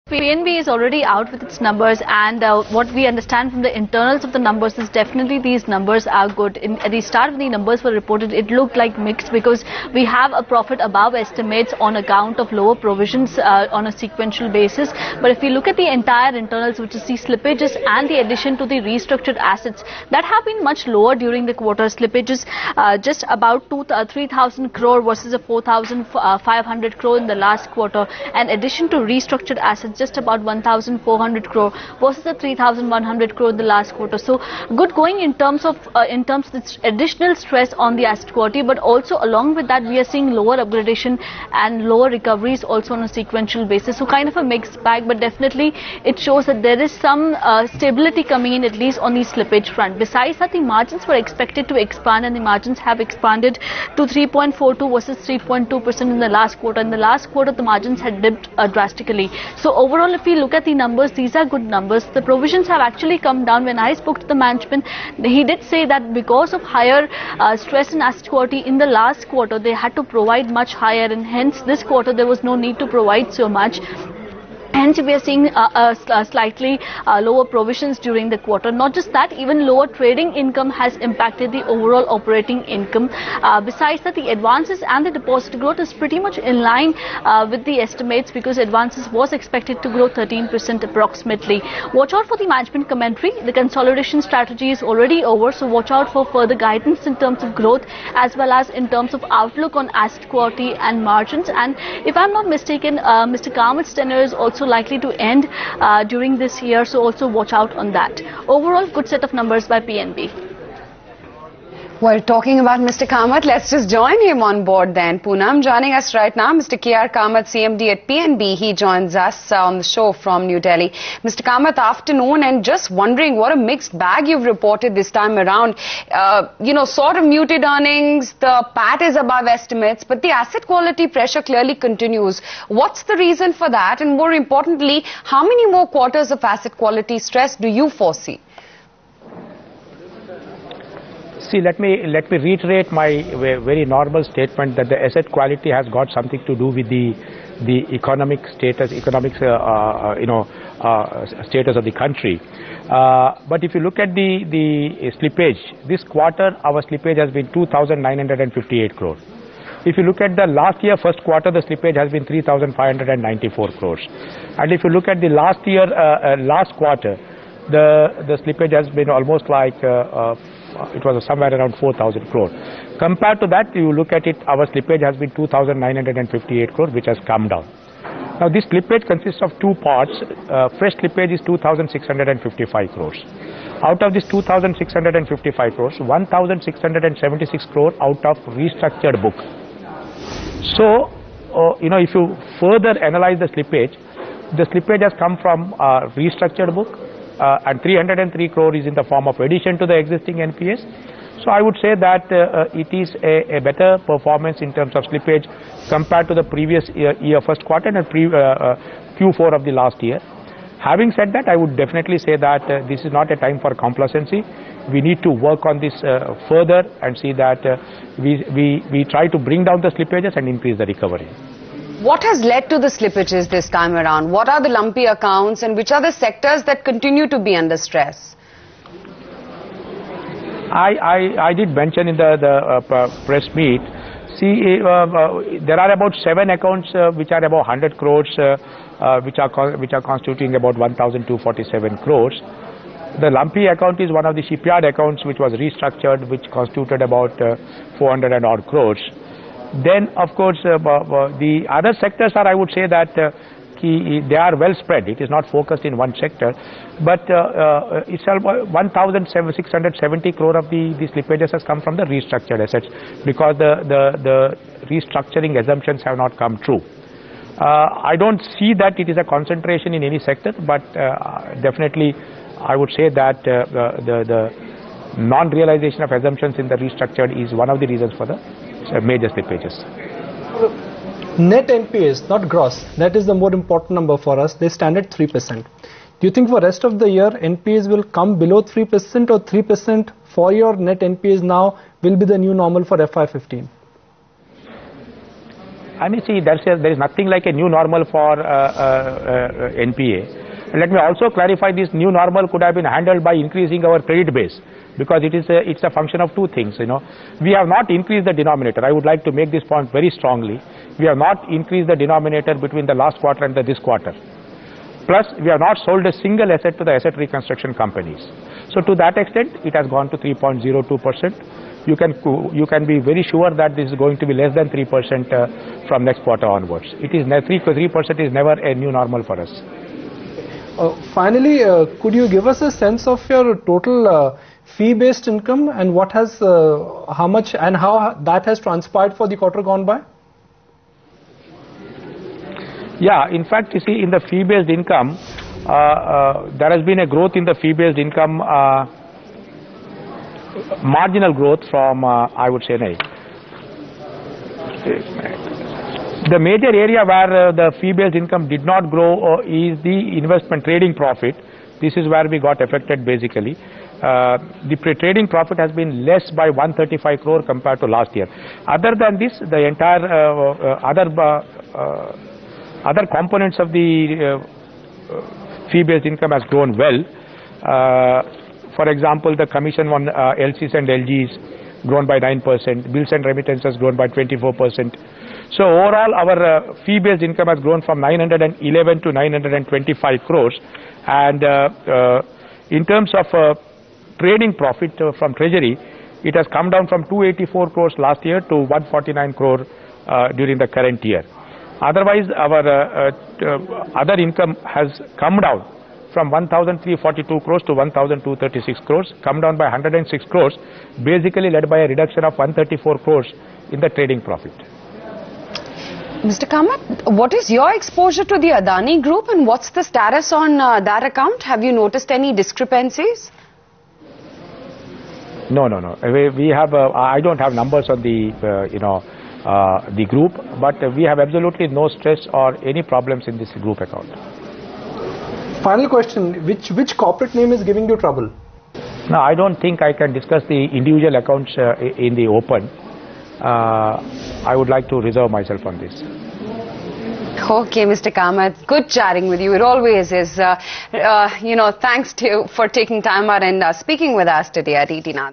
PNB is already out with its numbers, and what we understand from the internals of the numbers is definitely these numbers are good. At the start when the numbers were reported, it looked like mixed because we have a profit above estimates on account of lower provisions on a sequential basis. But if we look at the entire internals, which is the slippages and the addition to the restructured assets, that have been much lower during the quarter. Slippages just about 3,000 crore versus a 4,500 crore in the last quarter, and addition to restructured assets just about 1,400 crore versus the 3,100 crore in the last quarter. So good going in terms of this additional stress on the asset quality, but also along with that we are seeing lower upgradation and lower recoveries also on a sequential basis. So kind of a mixed bag, but definitely it shows that there is some stability coming in, at least on the slippage front. Besides that, the margins were expected to expand, and the margins have expanded to 3.42 versus 3.2% in the last quarter. In the last quarter, the margins had dipped drastically. So overall, if we look at the numbers, these are good numbers. The provisions have actually come down. When I spoke to the management, he did say that because of higher stress in asset quality in the last quarter, they had to provide much higher, and hence this quarter there was no need to provide so much. Hence, we are seeing slightly lower provisions during the quarter. Not just that, even lower trading income has impacted the overall operating income. Besides that, the advances and the deposit growth is pretty much in line with the estimates, because advances was expected to grow 13% approximately. Watch out for the management commentary. The consolidation strategy is already over, so watch out for further guidance in terms of growth as well as in terms of outlook on asset quality and margins. And if I'm not mistaken, Mr. Kamat's tenure is also likely to end during this year, so also watch out on that. Overall, good set of numbers by PNB. Well, talking about Mr. Kamat, let's just join him on board then. Poonam joining us right now, Mr. K.R. Kamat, CMD at PNB. He joins us on the show from New Delhi. Mr. Kamat, afternoon, and just wondering what a mixed bag you've reported this time around. Sort of muted earnings, the PAT is above estimates, but the asset quality pressure clearly continues. What's the reason for that? And more importantly, how many more quarters of asset quality stress do you foresee? See, let me reiterate my very normal statement that the asset quality has got something to do with the economic status, status of the country. But if you look at the slippage, this quarter our slippage has been 2,958 crore. If you look at the last year first quarter, the slippage has been 3,594 crores. And if you look at the last year last quarter, the slippage has been almost like it was somewhere around 4,000 crore. Compared to that, you look at it, our slippage has been 2,958 crore, which has come down. Now, this slippage consists of two parts. Fresh slippage is 2,655 crores. Out of this 2,655 crores, 1,676 crore out of restructured book. So, if you further analyze the slippage has come from restructured book. And 303 crore is in the form of addition to the existing NPS. So I would say that it is a better performance in terms of slippage compared to the previous year first quarter and Q4 of the last year. Having said that, I would definitely say that this is not a time for complacency. We need to work on this further and see that we try to bring down the slippages and increase the recovery. What has led to the slippages this time around? What are the lumpy accounts, and which are the sectors that continue to be under stress? I did mention in the press meet. See, there are about 7 accounts which are about 100 crores, which are constituting about 1,247 crores. The lumpy account is one of the shipyard accounts which was restructured, which constituted about 400 and odd crores. Then, of course, the other sectors are, I would say that they are well spread. It is not focused in one sector, but it's 1,670 crore of the slippages has come from the restructured assets, because the restructuring assumptions have not come true. I don't see that it is a concentration in any sector, but definitely I would say that the non-realization of assumptions in the restructured is one of the reasons for the major slippages. Net NPAs, not gross. Net is the more important number for us. They stand at 3%. Do you think for rest of the year NPAs will come below 3%, or 3% for your net NPAs now will be the new normal for FY15? I mean, see, there is nothing like a new normal for NPA. Let me also clarify, this new normal could have been handled by increasing our credit base, because it's a function of two things. We have not increased the denominator. I would like to make this point very strongly. We have not increased the denominator between the last quarter and this quarter. Plus, we have not sold a single asset to the asset reconstruction companies. So to that extent, it has gone to 3.02%. You can be very sure that this is going to be less than 3% from next quarter onwards. 3% is never a new normal for us. Finally, could you give us a sense of your total fee-based income and what has, how much and how that has transpired for the quarter gone by? Yeah, in fact, you see, in the fee-based income, there has been a growth in the fee-based income, marginal growth from, I would say, the major area where the fee-based income did not grow is the investment trading profit. This is where we got affected basically. The trading profit has been less by 135 crore compared to last year. Other than this, the entire other components of the fee-based income has grown well. For example, the commission on LCs and LGs grown by 9%, bills and remittances grown by 24%. So overall, our fee-based income has grown from 911 to 925 crores. And in terms of trading profit from treasury, it has come down from 284 crores last year to 149 crore during the current year. Otherwise, our other income has come down from 1,342 crores to 1,236 crores, come down by 106 crores, basically led by a reduction of 134 crores in the trading profit. Mr. Kamath, what is your exposure to the Adani Group and what's the status on that account? Have you noticed any discrepancies? No. We have. I don't have numbers on the the group, but we have absolutely no stress or any problems in this group account. Final question: which corporate name is giving you trouble? No, I don't think I can discuss the individual accounts in the open. I would like to reserve myself on this. Okay, Mr. Kamath, good chatting with you. It always is. Thanks to you for taking time out and speaking with us today at ET Now.